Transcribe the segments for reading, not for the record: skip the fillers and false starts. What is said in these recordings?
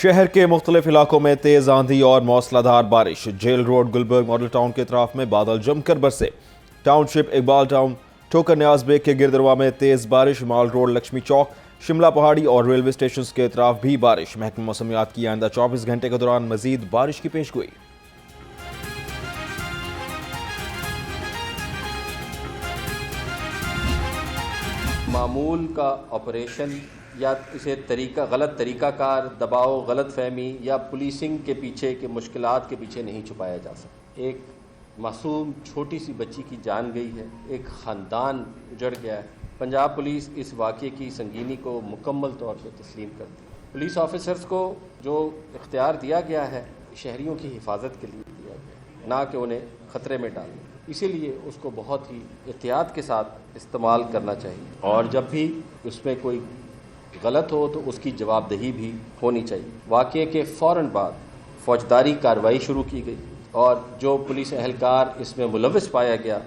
शहर के मुख्तलिफ इलाकों में तेज आंधी और मौसलाधार बारिश। Jail road Gulberg model town के अतराफ में बादल जमकर बरसे। टाउनशिप इकबाल टाउन ठोकर न्याज बेग के गिरदरवा में तेज बारिश। माल रोड लक्ष्मी चौक शिमला पहाड़ी और रेलवे स्टेशन के अतराफ भी बारिश। महकमा मौसमियात की आइंदा 24 घंटे के दौरान मजीद बारिश की पेशगोई। मामूल का ऑपरेशन या इसे गलत तरीक़ाकार, दबाव, गलत फहमी या पुलिसिंग के पीछे के मुश्किलात के पीछे नहीं छुपाया जा सकता। एक मासूम छोटी सी बच्ची की जान गई है, एक ख़ानदान उजड़ गया है। पंजाब पुलिस इस वाक़े की संगीनी को मुकम्मल तौर पर तस्लीम करती है। पुलिस ऑफिसर्स को जो इख्तियार दिया गया है शहरियों की हिफाजत के लिए दिया गया है, ना कि उन्हें ख़तरे में डालना। इसीलिए उसको बहुत ही एहतियात के साथ इस्तेमाल करना चाहिए और जब भी उसमें कोई गलत हो तो उसकी जवाबदेही भी होनी चाहिए। वाक़े के फ़ौरन बाद फौजदारी कार्रवाई शुरू की गई और जो पुलिस एहलकार इसमें मुलव्वस पाया गया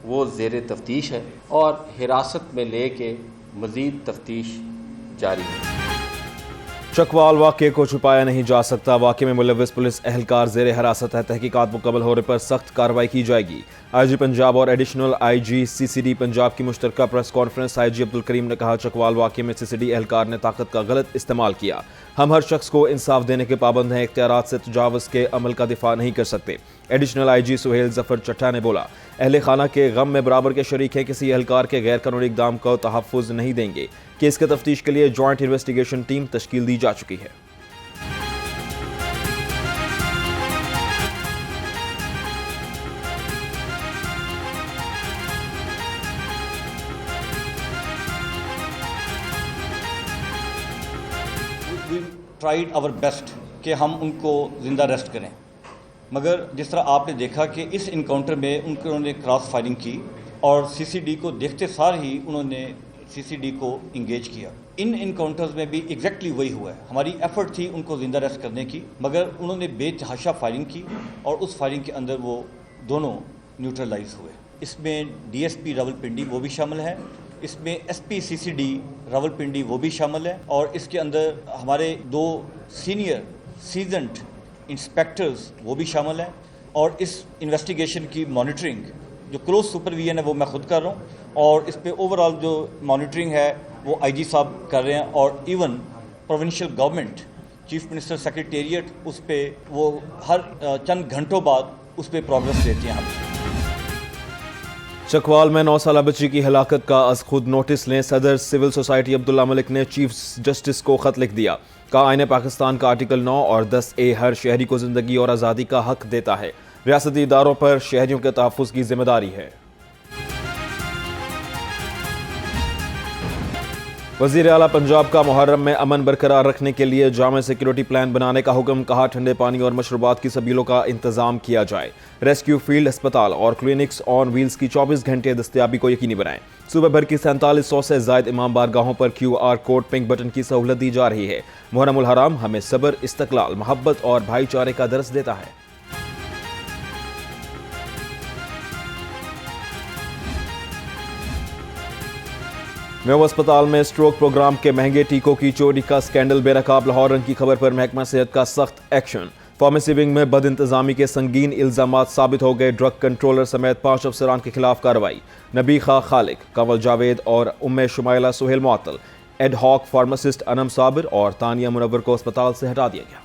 वो ज़ेर तफ्तीश है और हिरासत में ले के मज़ीद तफ्तीश जारी है। चकवाल वाक़े को छुपाया नहीं जा सकता। वाक़े में मुलव्वस पुलिस एहलकार ज़ेर हिरासत है। तहकीकात मुकम्मल होने पर सख्त कार्रवाई की जाएगी। IG पंजाब और एडिशनल IG CCD पंजाब की मुश्तरका press conference. IG Abdul Karim ने कहा, चकवाल वाक़े में CCD एहलकार ने ताकत का गलत इस्तेमाल किया। हम हर शख्स को इंसाफ देने के पाबंद हैं, इख्तियारात से तजावुज़ के अमल का दिफा नहीं कर सकते। एडिशनल IG सुहेल जफर चट्टा ने बोला, अहले खाना के गम में बराबर के शरीक हैं, किसी एहलकार के गैर कानूनी इक़दाम को तहफ़्फ़ुज़ नहीं देंगे। केस के तफ्तीश के लिए जॉइंट इन्वेस्टिगेशन टीम तश्कील दी जा चुकी है। ट्राइड आवर बेस्ट कि हम उनको ज़िंदा रेस्ट करें, मगर जिस तरह आपने देखा कि इस इनकाउंटर में उन्होंने क्रॉस फायरिंग की और CCD को देखते सार ही उन्होंने CCD को इंगेज किया। इन इनकाउंटर्स में भी एग्जैक्टली वही हुआ है। हमारी एफर्ट थी उनको ज़िंदा रेस्ट करने की, मगर उन्होंने बेतहाशा फायरिंग की और उस फायरिंग के अंदर वो दोनों न्यूट्रलाइज हुए। इसमें DSP रावलपिंडी वो भी शामिल है, इसमें SP CCD रावलपिंडी वो भी शामिल है और इसके अंदर हमारे 2 सीनियर सीजन्ड इंस्पेक्टर्स वो भी शामिल हैं। और इस इन्वेस्टिगेशन की मॉनिटरिंग जो क्लोज सुपरविजन है वो मैं खुद कर रहा हूँ और इस पे ओवरऑल जो मॉनिटरिंग है वो IG साहब कर रहे हैं और even provincial government chief minister secretariat उस पर वो हर चंद घंटों बाद उस पर प्रोग्रेस देते हैं। हम चकवाल में 9 साला बच्ची की हलाकत का अज खुद नोटिस लें। सदर सिविल सोसाइटी अब्दुल्ला मलिक ने चीफ जस्टिस को खत लिख दिया। कहा, आईन पाकिस्तान का आर्टिकल 9 और 10A हर शहरी को जिंदगी और आज़ादी का हक देता है। रियासती इदारों पर शहरियों के तहफ़्फ़ुज़ की जिम्मेदारी है। वज़ीर आला पंजाब का मुहर्रम में अमन बरकरार रखने के लिए जामे सिक्योरिटी प्लान बनाने का हुक्म। कहा, ठंडे पानी और मशरूबात की सबीलों का इंतजाम किया जाए। रेस्क्यू फील्ड, अस्पताल और क्लिनिक्स ऑन व्हील्स की 24 घंटे दस्तयाबी को यकीनी बनाएं। सूबे भर की 4700 से ज़ायद इमाम बारगाहों पर QR कोड पिंक बटन की सहूलत दी जा रही है। मुहर्रम उल हराम हमें सब्र, इस्तक़लाल, मोहब्बत और भाईचारे का दर्स देता है। मेवा अस्पताल में स्ट्रोक प्रोग्राम के महंगे टीकों की चोरी का स्कैंडल बेनकाब। लाहौर रंग की खबर पर महकमा सेहत का सख्त एक्शन। फार्मेसी विंग में बद इंतजामी के संगीन इल्जामात साबित हो गए। ड्रग कंट्रोलर समेत 5 अफसरान के खिलाफ कार्रवाई। नबीखा खालिक, कंवल जावेद और उम्मे शुमाइला सुहेल मुअत्तल। Ad hoc pharmacist Anam Sabir और तानिया मुनव्वर को अस्पताल से हटा दिया गया।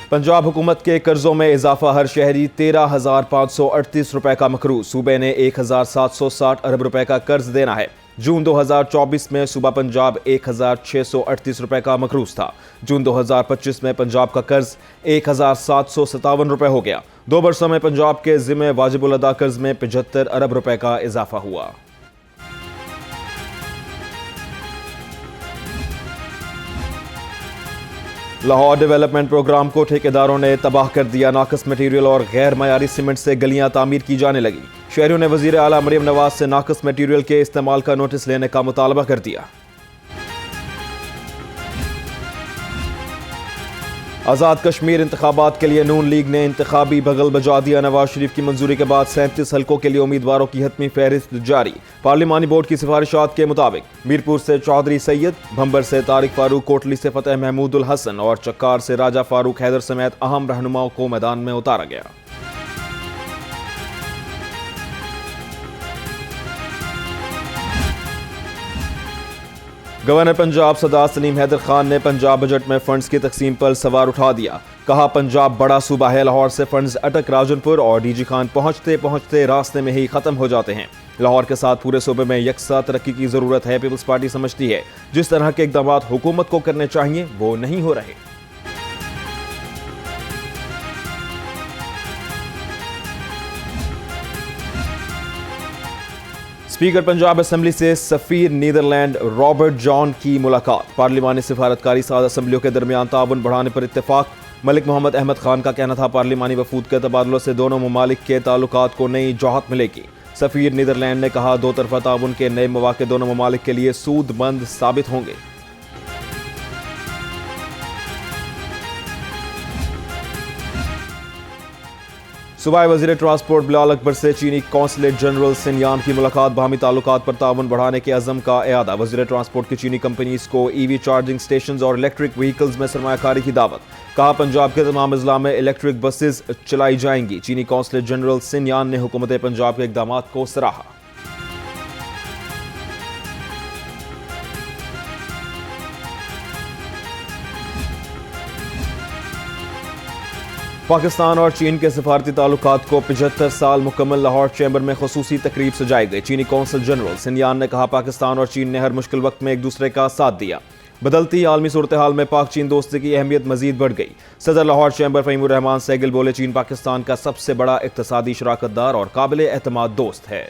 पंजाब हुकूमत के कर्जों में इजाफा। हर शहरी 13,538 रुपए का मकरूज। सूबे ने 1,760 अरब रुपए का कर्ज देना है। जून 2024 में सूबा पंजाब 1,638 रुपए का मकरूज था। जून 2025 में पंजाब का कर्ज 1,757 रुपए हो गया। 2 वर्षों में पंजाब के जिम्मे वाजिबुल अदा कर्ज में 75 अरब रुपए का इजाफा हुआ। लाहौर डेवलपमेंट प्रोग्राम को ठेकेदारों ने तबाह कर दिया। नाकस मटीरियल और गैर मयारी सीमेंट से गलियां तामीर की जाने लगी। शहरियों ने वजीर आला मरियम नवाज से नाकस मटीरियल के इस्तेमाल का नोटिस लेने का मुतालबा कर दिया। आज़ाद कश्मीर इंतखाबात के लिए नून लीग ने इंतखाबी बगल बजा दिया। नवाज शरीफ की मंजूरी के बाद 37 हल्कों के लिए उम्मीदवारों की हतमी फहरिस्त जारी। पार्लिमानी बोर्ड की सिफारिशात के मुताबिक मीरपुर से चौधरी सैयद, भंबर से तारिक फारूक, कोटली से फतेह महमूद उल हसन और चक्कार से राजा फारूक हैदर समेत अहम रहनुमाओं को मैदान में उतारा गया। गवर्नर पंजाब सरदार सलीम हैदर खान ने पंजाब बजट में फंड्स की तकसीम पर सवाल उठा दिया। कहा, पंजाब बड़ा सूबा है, लाहौर से फंड्स अटक राजनपुर और डीजी खान पहुंचते पहुंचते रास्ते में ही खत्म हो जाते हैं। लाहौर के साथ पूरे सूबे में यकसा तरक्की की जरूरत है। पीपल्स पार्टी समझती है जिस तरह के इकदाम हुकूमत को करने चाहिए वो नहीं हो रहे। स्पीकर पंजाब असेंबली से सफीर नीदरलैंड रॉबर्ट जॉन की मुलाकात। पार्लिमानी सिफारतकारी साथ असम्बलियों के दरमियान ताउन बढ़ाने पर इत्तेफाक। मलिक मोहम्मद अहमद खान का कहना था पार्लिमानी वफूद के तबादलों से दोनों ममालिक के ताल्लुकात को नई जौहत मिलेगी। सफीर नीदरलैंड ने कहा, दो तरफा ताउन के नए मौके दोनों ममालिक के लिए सूदमंद साबित होंगे। सूबाई वजीर ट्रांसपोर्ट बिलाल अकबर से चीनी कौंसलेट जनरल सिनयान की मुलाकात। बाहमी ताल्लुकात पर ताउन बढ़ाने के अज़म का एआदा। वजीर ट्रांसपोर्ट की चीनी कंपनीज को ईवी चार्जिंग स्टेशन और इलेक्ट्रिक व्हीकल्स में सरमायाकारी की दावत। कहा, पंजाब के तमाम अजला में इलेक्ट्रिक बसेस चलाई जाएंगी। चीनी कौंसलेट जनरल सिनयान ने हुकूमत पंजाब के इकदाम को सराहा। पाकिस्तान और चीन के सफारती ताल्लुकात को 75 साल मुकम्मल। लाहौर चैम्बर में खुसूसी तकरीब सजाई गई। चीनी कौंसल जनरल सिनयान ने कहा, पाकिस्तान और चीन ने हर मुश्किल वक्त में एक दूसरे का साथ दिया। बदलती आलमी सूरत हाल में पाक चीन दोस्ती की अहमियत मजीद बढ़ गई। सदर लाहौर चैम्बर फ़हीमुर रहमान सहगल बोले, चीन पाकिस्तान का सबसे बड़ा इक़्तिसादी शराकतदार और काबिल एतमाद दोस्त है।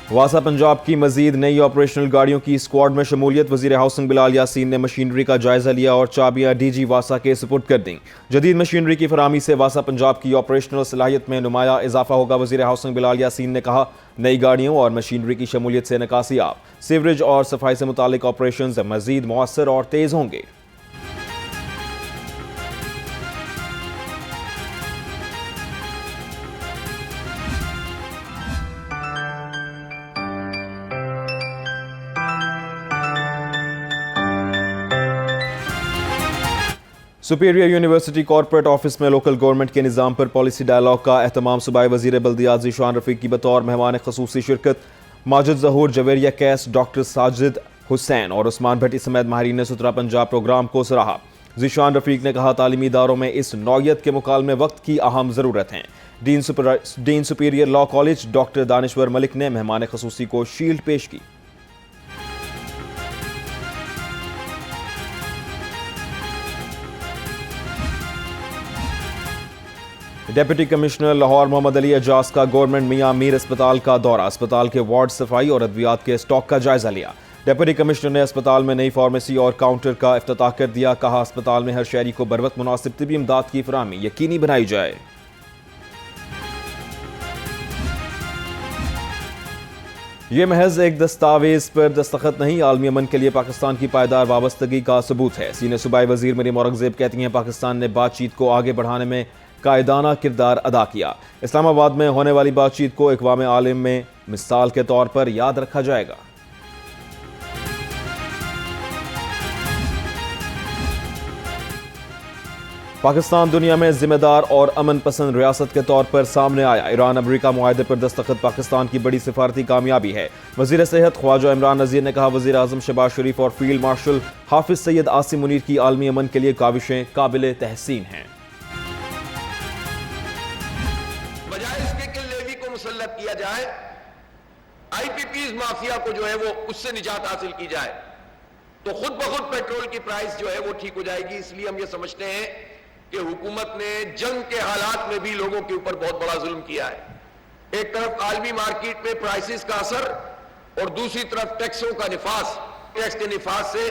वासा पंजाब की मजीद नई ऑपरेशनल गाड़ियों की स्क्वाड में शमूलियत। वजीर हाउसिंग बिलाल यासीन ने मशीनरी का जायजा लिया और चाबियां डीजी वासा के सुपुर्द कर दी। जदीद मशीनरी की फराहमी से वासा पंजाब की ऑपरेशनल सलाहियत में नुमाया इजाफा होगा। वजीर हाउसिंग बिलाल यासीन ने कहा, नई गाड़ियों और मशीनरी की शमूलियत से निकासियाब, सीवरेज और सफाई से मुतालिक ऑपरेशन मजीद मौसर और तेज होंगे। सुपीरियर यूनिवर्सिटी कॉर्पोरेट ऑफिस में लोकल गवर्नमेंट के निज़ाम पर पॉलिसी डायलॉग का एहतमाम। सूबाई वजीर बल्दियात ज़ीशान रफ़ीक की बतौर मेहमान ख़ुसूसी शिरकत। माजिद ज़हूर, जवेरिया कैस, डॉक्टर साजिद हुसैन और उस्मान भट्टी समेत माहिरीन ने सुतरा पंजाब प्रोग्राम को सराहा। ज़ीशान रफ़ीक ने कहा, तालीमी इदारों में इस नौयत के मुकालमे वक्त की अहम ज़रूरत है। Dean superior law college doctor Danishwar Malik ने मेहमान ख़ुसूसी को शील्ड पेश की। डिप्टी कमिश्नर लाहौर मोहम्मद अली एजाज का गवर्नमेंट मियां मीर अस्पताल का दौरा। अस्पताल के वार्ड, सफाई और अद्वियात के स्टॉक का जायजा लिया। डिप्टी कमिश्नर ने अस्पताल में नई फार्मेसी और काउंटर का इफ्तिताह कर दिया। कहा, अस्पताल में हर शहरी को बर वक्त मुनासिब तिबी इमदाद की फराहमी यकीनी बनाई जाए। ये महज एक दस्तावेज पर दस्तखत नहीं, आलमी अमन के लिए पाकिस्तान की पायदार वाबस्तगी का सबूत है। सीनियर सूबाई वजीर मरीम औरंगजेब कहती हैं, पाकिस्तान ने बातचीत को आगे बढ़ाने में कायदाना किरदार अदा किया। इस्लामाबाद में होने वाली बातचीत को अक़वाम आलम में मिसाल के तौर पर याद रखा जाएगा। पाकिस्तान दुनिया में जिम्मेदार और अमन पसंद रियासत के तौर पर सामने आया। ईरान अमरीका मुआहदे पर दस्तखत पाकिस्तान की बड़ी सिफारती कामयाबी है। वजीर सेहत ख्वाजा इमरान नज़ीर ने कहा, वजीर आज़म शहबाज शरीफ और फील्ड मार्शल हाफिज सैयद आसिम मुनीर की आलमी अमन के लिए काविशें काबिल तहसीन हैं। बजाय इसके कि लेवी को मुसल्लत किया जाए, आईपीपीज माफिया को जो है वो उससे निजात हासिल की जाए, तो खुद ब खुद पेट्रोल की प्राइस जो है वो ठीक हो जाएगी। इसलिए हम ये समझते हैं कि हुकूमत ने जंग के हालात में भी लोगों के ऊपर बहुत बड़ा जुल्म किया है। एक तरफ आलमी मार्केट में प्राइसेस का असर और दूसरी तरफ टैक्सों का निफास, टैक्स के निफास से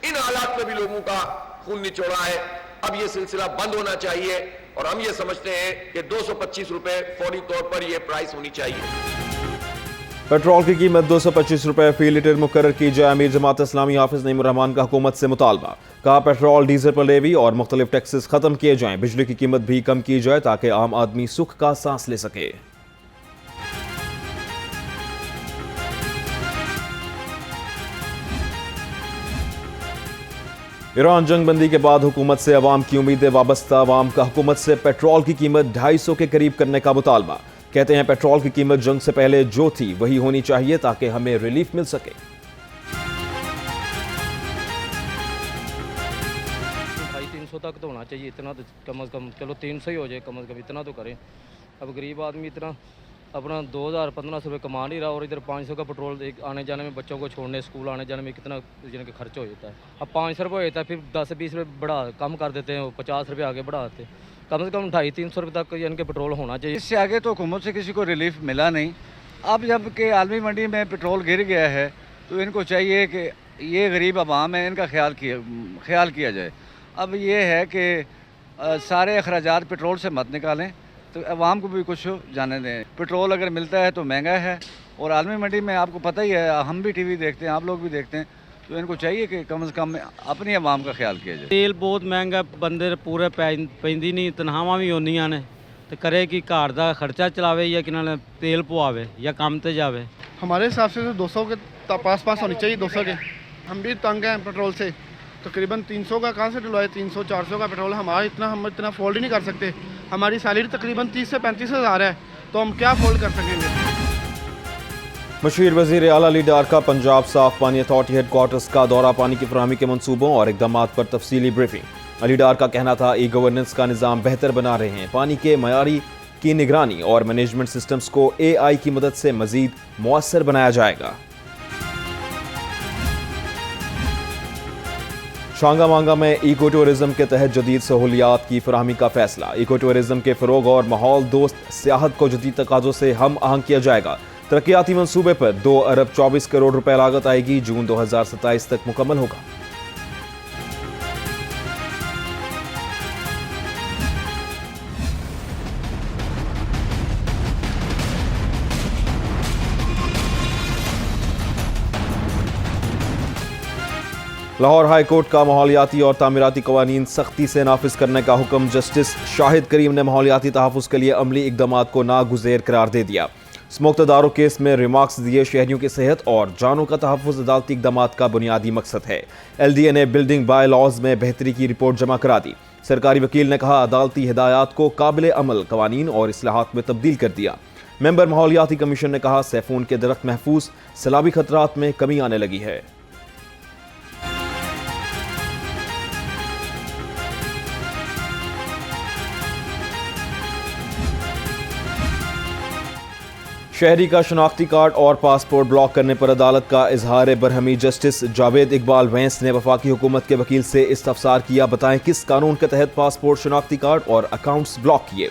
इन हालात में भी लोगों का खून निचोड़ा है। अब यह सिलसिला बंद होना चाहिए और हम ये समझते हैं कि 225 रुपए फौरी तौर पर यह प्राइस होनी चाहिए। पेट्रोल की कीमत 225 रुपए फी लीटर मुकर्रर की जाए। अमीर जमात इस्लामी हाफिज नईमुर रहमान का हुकूमत से मुतालबा। कहा पेट्रोल डीजल पर लेवी और मुख्तलिफ टैक्सेस खत्म किए जाएं। बिजली की कीमत भी कम की जाए ताकि आम आदमी सुख का सांस ले सके। ईरान जंगबंदी के बाद हुकूमत से अवाम की उम्मीदें वाबस्ता। अवाम का हुकूमत से पेट्रोल की कीमत 250 के करीब करने का मुतालबा। कहते हैं पेट्रोल की कीमत जंग से पहले जो थी वही होनी चाहिए ताकि हमें रिलीफ मिल सके। 250-300 तक तो होना चाहिए, इतना तो कम से कम, चलो 300 ही हो जाए कम से कम, इतना तो करें। अब गरीब आदमी इतना अपना 2000-1500 रुपये कमा नहीं रहा और इधर 500 का पेट्रोल आने जाने में, बच्चों को छोड़ने स्कूल आने जाने में कितना जिनके खर्च हो जाता है। अब 500 रुपये होता है, फिर 10-20 रुपये बढ़ा कम कर देते हैं, 50 रुपये आगे बढ़ा देते हैं। कम से कम 250-300 रुपये तक यानी कि पेट्रोल होना चाहिए। इससे आगे तो हुकूमत से किसी को रिलीफ मिला नहीं। अब जब कि आलमी मंडी में पेट्रोल गिर गया है तो इनको चाहिए कि ये गरीब आवाम है, इनका ख्याल किया जाए। अब ये है कि सारे अखराजात पेट्रोल से मत निकालें तो आवाम को भी कुछ जाने दें। पेट्रोल अगर मिलता है तो महंगा है और आलमी मंडी में आपको पता ही है, हम भी टीवी देखते हैं, आप लोग भी देखते हैं, तो इनको चाहिए कि कम से कम अपनी आवाम का ख्याल किया जाए। तेल बहुत महंगा, बंदे पूरे पैंदी नहीं, तनख्वाहां भी होंदियां ने तो करे कि घर का खर्चा चलावे या कि तेल पवावे या काम ते जावे। हमारे हिसाब से तो 200 के पास होनी चाहिए, 200 के। हम भी तंग हैं पेट्रोल से, तकरीबन 300 का कहाँ से डलवाए, 300-400 का पेट्रोल हम इतना फोल्ड ही नहीं कर सकते। हमारी सैलरी तकरीबन 30 से 35 हज़ार है, तो हम क्या फोल्ड कर सकेंगे। मशीर वज़ीर आला अली डार का पंजाब साफ पानी अथॉरिटी हेडक्वार्टर्स का दौरा। पानी की फराहमी के मंसूबों और इकदाम पर तफसीली ब्रीफिंग। अली डार का कहना था ई गवर्नेंस का निज़ाम बेहतर बना रहे हैं। पानी के मयारी की निगरानी और मैनेजमेंट सिस्टम्स को AI की मदद से मजीद मुअस्सर बनाया जाएगा। शांगा मांगा में इको टूरिज्म के तहत जदीद सहूलियात की फराहमी का फैसला। इको टूरिज्म के फ़रोग और माहौल दोस्त सियाहत को जदीद तकाज़ों से हम आहंग किया जाएगा। तरक्याती मंसूबे पर 2 अरब 24 करोड़ रुपए लागत आएगी। जून 2027 तक मुकम्मल होगा। लाहौर हाई कोर्ट का माहौलियाती और तामीराती कवानीन सख्ती से नाफिज करने का हुक्म। जस्टिस शाहिद करीम ने माहौलियाती तहफ़्फ़ुज़ के लिए अमली इक़दामात को नागुज़ेर करार दे दिया। स्मोक्ड दारू केस में रिमार्क्स दिए। शहरियों की सेहत और जानों का तहफ़्फ़ुज़ अदालती इक़दामात का बुनियादी मकसद है। LDA ने बिल्डिंग बाय लॉज में बेहतरी की रिपोर्ट जमा करा दी। सरकारी वकील ने कहा अदालती हिदायत को काबिल अमल कवानीन और इस्लाहात में तब्दील कर दिया। मेंबर माहौलियाती कमीशन ने कहा सैफून के दरख्त महफूज, सैलाबी खतरात में कमी आने लगी है। शहरी का शनाख्ती कार्ड और पासपोर्ट ब्लॉक करने पर अदालत का इजहार बरहमी। जस्टिस जावेद इकबाल वैंस ने वफाकी हुकूमत के वकील से इस्तफसार किया। बताएं किस कानून के तहत पासपोर्ट, शनाख्ती कार्ड और अकाउंट्स ब्लॉक किए।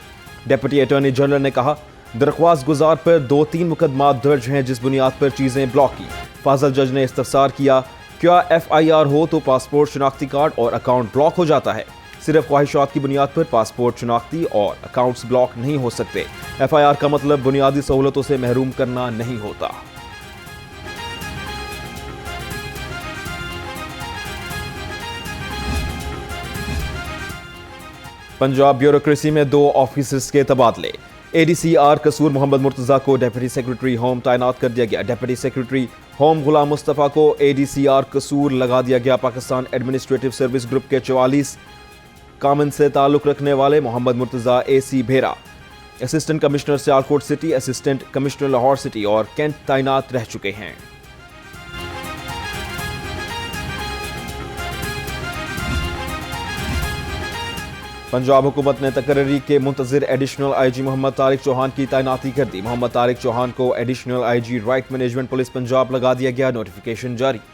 डिप्टी अटॉर्नी जनरल ने कहा दरख्वास्त गुजार पर 2-3 मुकदमात दर्ज हैं जिस बुनियाद पर चीजें ब्लॉक की। फाजल जज ने इस्तफसार किया क्या FIR हो तो पासपोर्ट, शनाख्ती कार्ड और अकाउंट ब्लॉक हो जाता है। सिर्फ ख्वाहिशात की बुनियाद पर पासपोर्ट, शनाख्ती और अकाउंट्स ब्लॉक नहीं हो सकते। FIR का मतलब बुनियादी सहूलतों से महरूम करना नहीं होता। पंजाब ब्यूरोक्रेसी में 2 ऑफिसर्स के तबादले। ADCR कसूर मोहम्मद मुर्तज़ा को डेप्यूटी सेक्रेटरी होम तैनात कर दिया गया। डेप्यूटी सेक्रेटरी होम गुलाम मुस्तफ़ा को ADCR कसूर लगा दिया गया। पाकिस्तान एडमिनिस्ट्रेटिव सर्विस ग्रुप के 44 कामन से ताल्लुक रखने वाले Mohammad Murtaza AC Bhera assistant commissioner Sialkot city, assistant commissioner Lahore city और कैंट तैनात रह चुके हैं। पंजाब हुकूमत ने तकर्री के मुंतज़िर एडिशनल IG मोहम्मद तारिक चौहान की तैनाती कर दी। मोहम्मद तारिक चौहान को additional IG right management police Punjab लगा दिया गया। नोटिफिकेशन जारी।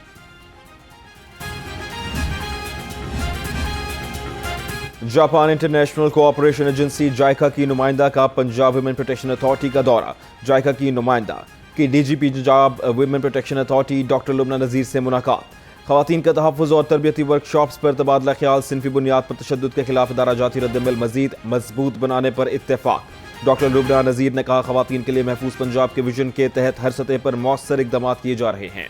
Japan international cooperation agency JICA की नुमाइंदा का पंजाब वुमेन प्रोटेक्शन अथॉरिटी का दौरा। जायका की नुमाइंदा की DGP Punjab women protection authority doctor Lubna Nazir से मुलाकात। ख़वातीन के तहफ़्फ़ुज़ और तरबियती वर्कशॉप्स पर तबादला ख्याल। सिनफी बुनियाद पर तशद्दुद के खिलाफ इदारा जाती रद्दमल मज़ीद मजबूत बनाने पर इत्तेफाक। डॉक्टर लुबना नज़ीर ने कहा, खवातीन के लिए महफूज पंजाब के विजन के तहत हर सतह पर मौसर इकदाम किए जा रहे हैं।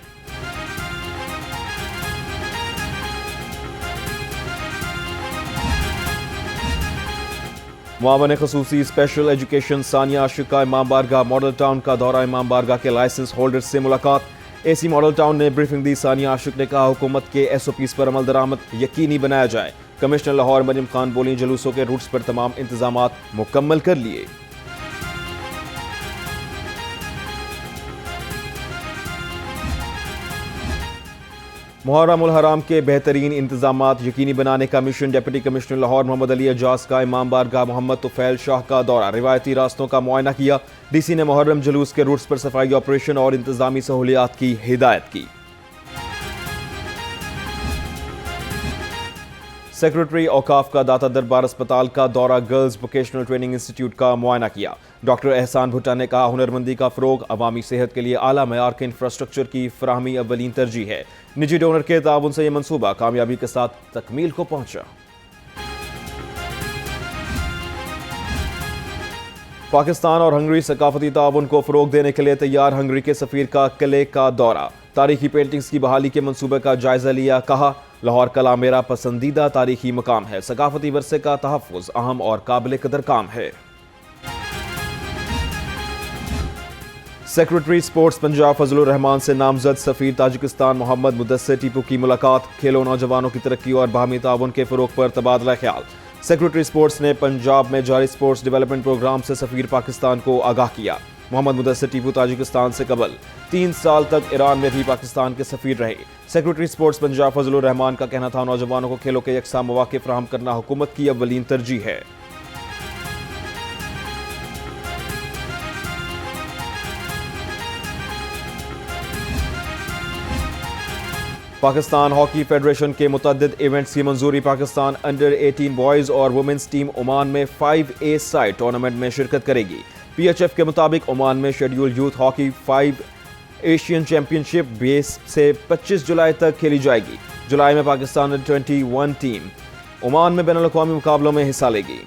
मुआवन खसूसी स्पेशल एजुकेशन सानिया आशिक का इमाम बारगाह मॉडल टाउन का दौरा। इमाम बारगाह के लाइसेंस होल्डर से मुलाकात। एसी मॉडल टाउन ने ब्रीफिंग दी। सानिया आशिक ने कहा, हुकूमत के SOPs पर अमल दरामद यकीनी बनाया जाए। कमिश्नर लाहौर मरियम खान बोली, जुलूसों के रूट्स पर तमाम इंतजाम मुकम्मल कर लिए। मुहर्रम उल हराम के बेहतरीन इंतजामात यकीनी बनाने का मिशन। डिप्टी कमिश्नर लाहौर मोहम्मद अली एजाज का इमाम बारगाह मोहम्मद तुफैल शाह का दौरा। रिवायती रास्तों का मुआयना किया। DC ने मुहर्रम जुलूस के रूट्स पर सफाई ऑपरेशन और इंतजामी सहूलियात की हिदायत की। सेक्रेटरी औकाफ का दाता दरबार अस्पताल का दौरा। गर्ल्स वोकेशनल ट्रेनिंग इंस्टीट्यूट का मुआयना किया। डॉक्टर एहसान भुट्टा ने कहा, हुनरमंदी का फ़रोग अवामी सेहत के लिए आला मयार के इंफ्रास्ट्रक्चर की फराहमी अव्वलीन तरजीह है। निजी डोनर के ताउन से यह मंसूबा कामयाबी के साथ तकमील को पहुंचा। पाकिस्तान और हंगरी सकाफती ताउन को फ़रोग देने के लिए तैयार। हंगरी के सफ़ीर का किले का दौरा। तारीखी पेंटिंग्स की बहाली के मंसूबे का जायजा लिया। कहा, लाहौर कला मेरा पसंदीदा तारीखी मकाम है। सकाफती वर्से का तहफ़्फ़ुज़ अहम और काबिल कदर काम है। सेक्रेटरी स्पोर्ट्स पंजाब फजलुर रहमान से नामजद सफ़ीर ताजिकिस्तान मोहम्मद मुदस्सिर टीपू की मुलाकात। खेलों, नौजवानों की तरक्की और बाहमी ताउन के फ़रोग पर तबादला ख्याल। सेक्रेटरी स्पोर्ट्स ने पंजाब में जारी स्पोर्ट्स डेवलपमेंट प्रोग्राम से सफ़ीर पाकिस्तान को आगाह किया। मोहम्मद मुदस्सिर टीपू ताजिकिस्तान से कबल 3 साल तक ईरान में भी पाकिस्तान के सफ़ीर रहे। सेक्रेटरी स्पोर्ट्स पंजाब फजलुर रहमान का कहना था, नौजवानों को खेलों के यकसा मौके फराहम करना हुकूमत की अव्वलीन तरजीह है। पाकिस्तान हॉकी फेडरेशन के मुतअद्दिद इवेंट्स की मंजूरी। पाकिस्तान अंडर 18 बॉयज़ और वुमेन्स टीम ओमान में 5A साइड टूर्नामेंट में शिरकत करेगी। PHF के मुताबिक ओमान में schedule youth hockey 5 Asian championship 20 से 25 जुलाई तक खेली जाएगी। जुलाई में पाकिस्तान अंडर 21 टीम ओमान में बैनुल अक़वामी मुकाबलों में हिस्सा लेगी।